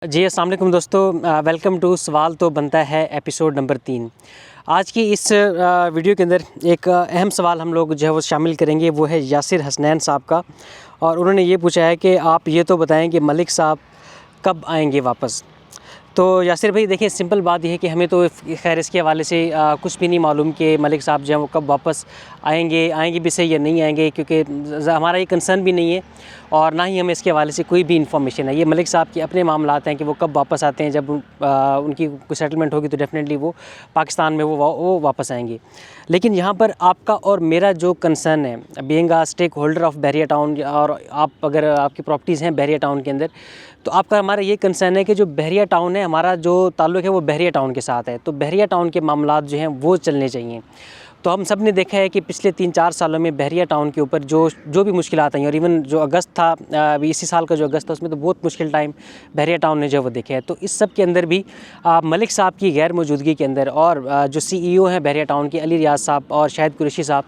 जी अस्सलाम वालेकुम दोस्तों, वेलकम टू सवाल तो बनता है एपिसोड नंबर 3। आज की इस वीडियो के अंदर एक अहम सवाल हम लोग जो है वो शामिल करेंगे, वो है यासिर हसनैन साहब का। और उन्होंने ये पूछा है कि आप ये तो बताएं कि मलिक साहब कब आएंगे वापस। तो यासिर भाई देखिए, सिंपल बात यह है कि हमें तो खैर इसके हवाले से कुछ भी नहीं मालूम कि मलिक साहब जो हैं वो कब वापस आएंगे भी सही या नहीं आएंगे, क्योंकि हमारा ये कंसर्न भी नहीं है और ना ही हमें इसके हवाले से कोई भी इन्फॉर्मेशन है। ये मलिक साहब के अपने मामलात हैं कि वो कब वापस आते हैं। जब उनकी कोई सेटलमेंट होगी तो डेफिनेटली वो पाकिस्तान में वो वापस आएंगे। लेकिन यहाँ पर आपका और मेरा जो कंसर्न है, being a stakeholder of Bahria Town, और आप अगर आपकी प्रॉपर्टीज़ हैं बहरिया टाउन के अंदर, तो आपका हमारा ये कंसर्न है कि जो बहरिया टाउन है, हमारा जो ताल्लुक़ है वो बहरिया टाउन के साथ है। तो बहरिया टाउन के मामलात जो हैं वो चलने चाहिए। तो हम सब ने देखा है कि पिछले 3-4 सालों में बहरिया टाउन के ऊपर जो भी मुश्किलात आई, और इवन जो अगस्त था, अभी इसी साल का जो अगस्त था, उसमें तो बहुत मुश्किल टाइम बहरिया टाउन ने जो वो देखे है। तो इस सब के अंदर भी मलिक साहब की गैर मौजूदगी के अंदर, और जो CEO हैं बहरिया टाउन के, अली रियाज साहब और शाहिद कुरैशी साहब,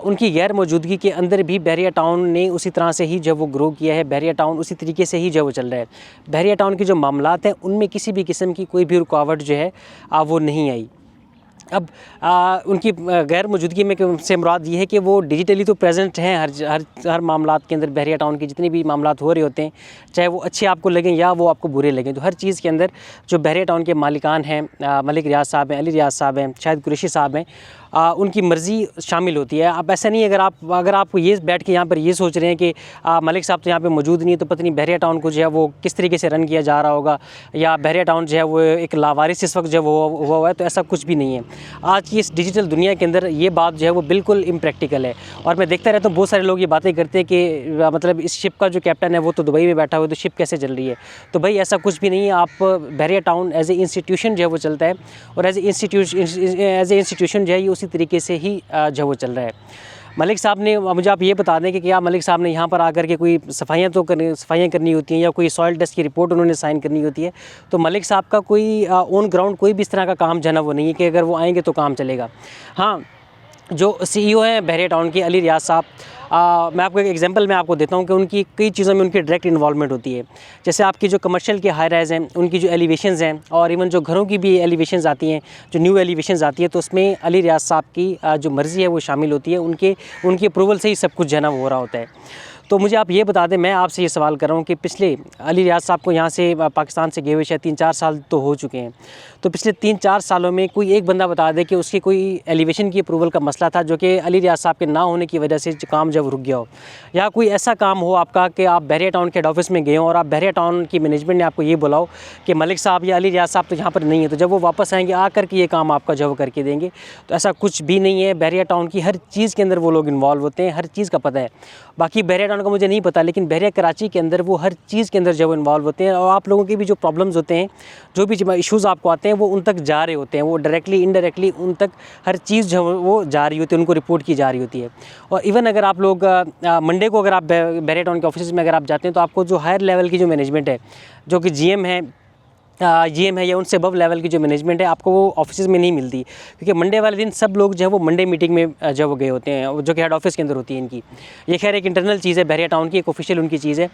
उनकी गैर मौजूदगी के अंदर भी बहरिया टाउन ने उसी तरह से ही जब वो ग्रो किया है। बहरिया टाउन उसी तरीके से ही जब वो चल रहा है। बहरिया टाउन के जो मामलात हैं उनमें किसी भी किस्म की कोई भी रुकावट जो है वो नहीं आई। अब उनकी गैर मौजूदगी में से मुराद ये है कि वो डिजिटली तो प्रेजेंट हैं हर मामलात के अंदर। बहरिया टाउन के जितने भी मामलात हो रहे होते हैं, चाहे वो अच्छे आपको लगें या वो आपको बुरे लगें, तो हर चीज़ के अंदर जो बहरिया टाउन के मालिकान हैं, मलिक रियाज साहब हैं, अली रियाज साहब हैं, शाहिद कुरैशी साहब हैं, उनकी मर्ज़ी शामिल होती है। अब ऐसा नहीं है, अगर आप ये बैठ के यहाँ पर ये सोच रहे हैं कि मलिक साहब तो यहाँ पे मौजूद नहीं है, तो पता नहीं बहरिया टाउन को जो है वो किस तरीके से रन किया जा रहा होगा, या बहरिया टाउन जो है वो एक लावारिस इस वक्त जो हुआ है, तो ऐसा कुछ भी नहीं है। आज की इस डिजिटल दुनिया के अंदर ये बात जो है वो बिल्कुल इम्प्रैक्टिकल है। और मैं देखता रहता हूँ बहुत सारे लोग ये बातें करते हैं कि मतलब इस शिप का जो कैप्टन है वो तो दुबई में बैठा हुआ है, तो शिप कैसे चल रही है। तो भाई ऐसा कुछ भी नहीं है। आप बहरिया टाउन एज ए इंस्टीट्यूशन जो है वो चलता है, और एज ए इंस्टीट्यूशन जो है ये उसी तरीके से ही जो वो चल रहा है। मलिक साहब ने, मुझे आप ये बता दें कि क्या मलिक साहब ने यहाँ पर आकर के कोई सफाइयाँ करनी होती हैं, या कोई सॉइल टेस्ट की रिपोर्ट उन्होंने साइन करनी होती है। तो मलिक साहब का कोई ऑन ग्राउंड कोई भी इस तरह का काम जो है ना वो नहीं है कि अगर वो आएंगे तो काम चलेगा। हाँ, जो CEO हैं बहरिया टाउन के, अली रियाज साहब, मैं आपको एक एग्जांपल मैं आपको देता हूँ कि उनकी कई चीज़ों में उनकी डायरेक्ट इन्वॉल्वमेंट होती है। जैसे आपकी जो कमर्शियल के हाई राइज़ हैं, उनकी जो एलिवेशंस हैं, और इवन जो घरों की भी एलिवेशंस आती हैं, जो न्यू एलिवेशंस आती है, तो उसमें अली रियाज साहब की जो मर्ज़ी है वो शामिल होती है। उनकी अप्रूवल से ही सब कुछ जना हो रहा होता है। तो मुझे आप ये बता दें, मैं आपसे ये सवाल कर रहा हूँ कि पिछले अली रियाज साहब को यहाँ से पाकिस्तान से गए हुए शायद 3-4 साल तो हो चुके हैं। तो पिछले 3-4 सालों में कोई एक बंदा बता दे कि उसकी कोई एलिवेशन की अप्रूवल का मसला था जो कि अली रियाज साहब के ना होने की वजह से काम जब रुक गया हो, या कोई ऐसा काम हो आपका कि आप बहरिया टाउन के हेड ऑफिस में गए हो और आप बहरिया टाउन की मैनेजमेंट ने आपको ये बुलाओ कि मलिक साहब या अली रियाज साहब तो यहाँ पर नहीं है, तो जब वो वापस आएंगे आकर के ये काम आपका जो करके देंगे। तो ऐसा कुछ भी नहीं है। बहरिया टाउन की हर चीज़ के अंदर वो लोग इन्वॉल्व होते हैं, हर चीज़ का पता है। बाकी बहरिया टाउन का मुझे नहीं पता, लेकिन बहरिया कराची के अंदर वो हर चीज़ के अंदर जब इन्वॉल्व होते हैं, और आप लोगों के भी जो प्रॉब्लम्स होते हैं, जो भी इश्यूज़ आपको आते हैं, वो उन तक जा रहे होते हैं। वो डायरेक्टली इनडायरेक्टली उन तक हर चीज़ जो वो जा रही होती है, उनको रिपोर्ट की जा रही होती है। और इवन अगर आप लोग मंडे को अगर आप बहरिया टाउन के ऑफिस में अगर आप जाते हैं, तो आपको जो हायर लेवल की जो मैनेजमेंट है, जो कि GM है या उनसे अबव लेवल की जो मैनेजमेंट है, आपको वो ऑफिस में नहीं मिलती। क्योंकि मंडे वाले दिन सब लोग जो है वो मंडे मीटिंग में जब वो गए होते हैं, जो कि हेड ऑफिस के अंदर होती है इनकी। ये खैर एक इंटरनल चीज़ है बहरिया टाउन की, एक ऑफिशियल उनकी चीज़ है।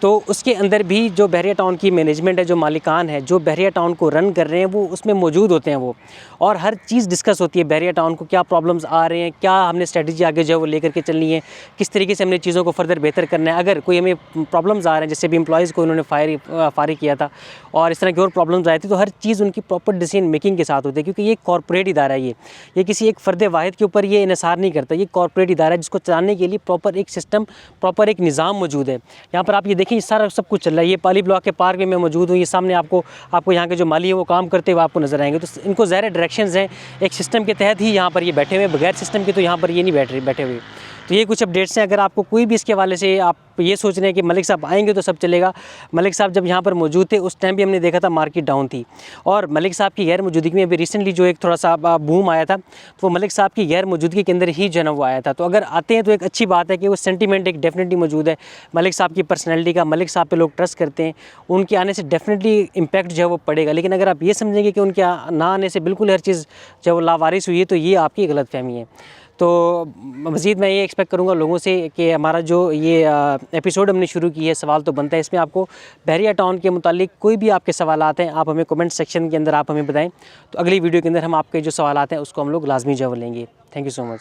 तो उसके अंदर भी जो बहरिया टाउन की मैनेजमेंट है, जो मालिकान है, जो बहरिया टाउन को रन कर रहे हैं, वो उसमें मौजूद होते हैं वो, और हर चीज़ डिस्कस होती है। बहरिया टाउन को क्या प्रॉब्लम्स आ रहे हैं, क्या हमने स्ट्रेटजी आगे जो है वो लेकर के चलनी है, किस तरीके से हमने चीज़ों को फर्दर बेहतर करना है। अगर कोई हमें प्रॉब्लम्स आ रहे हैं, जैसे भी एम्प्लॉयज़ को उन्होंने फारिग किया था, और इस तरह की और प्रॉब्लम्स आई थी, तो हर चीज़ उनकी प्रॉपर डिसीजन मेकिंग के साथ होती है। क्योंकि ये कॉर्पोरेट इदारा है, ये किसी एक फ़र्द वाहिद के ऊपर ये इन्हिसार नहीं करता। ये कॉर्पोरेट इदारा है जिसको चलाने के लिए प्रॉपर एक सिस्टम, प्रॉपर एक निज़ाम मौजूद है। यहाँ पर आप ये देखिए, सारा सब कुछ चल रहा है। ये पाली ब्लॉक के पार्क में मैं मौजूद हूँ, ये सामने आपको यहाँ के जो माली है वो काम करते हुए आपको नजर आएंगे। तो इनको ज़ाहिर डायरेक्शंस हैं, एक सिस्टम के तहत ही यहाँ पर ये बैठे हुए, बगैर सिस्टम के तो यहाँ पर ये नहीं बैठे हुए। तो ये कुछ अपडेट्स हैं। अगर आपको कोई भी इसके हवाले से आप ये सोच रहे हैं कि मलिक साहब आएंगे तो सब चलेगा, मलिक साहब जब यहाँ पर मौजूद थे उस टाइम भी हमने देखा था मार्केट डाउन थी, और मलिक साहब की गैर मौजूदगी में भी रिसेंटली जो एक थोड़ा सा बूम आया था, तो वो मलिक साहब की गैर मौजूदगी के अंदर ही जो है वो आया था। तो अगर आते हैं तो एक अच्छी बात है कि वो सेंटीमेंट एक डेफिनेटली मौजूद है मलिक साहब की पर्सनैलिटी का, मलिक साहब पे लोग ट्रस्ट करते हैं, उनके आने से डेफिनेटली इम्पैक्ट जो है वो पड़ेगा। लेकिन अगर आप ये समझेंगे कि उनके ना आने से बिल्कुल हर चीज़ जो लावारिस हुई है, तो ये आपकी गलत फहमी है। तो मज़ीद मैं ये एक्सपेक्ट करूँगा लोगों से कि हमारा जो ये एपिसोड हमने शुरू की है सवाल तो बनता है, इसमें आपको बहरिया टाउन के मुतालिक कोई भी आपके सवालात हैं आप हमें कमेंट सेक्शन के अंदर आप हमें बताएं, तो अगली वीडियो के अंदर हम आपके जो सवालात हैं उसको हम लोग लाजमी जवाब लेंगे। Thank you so much.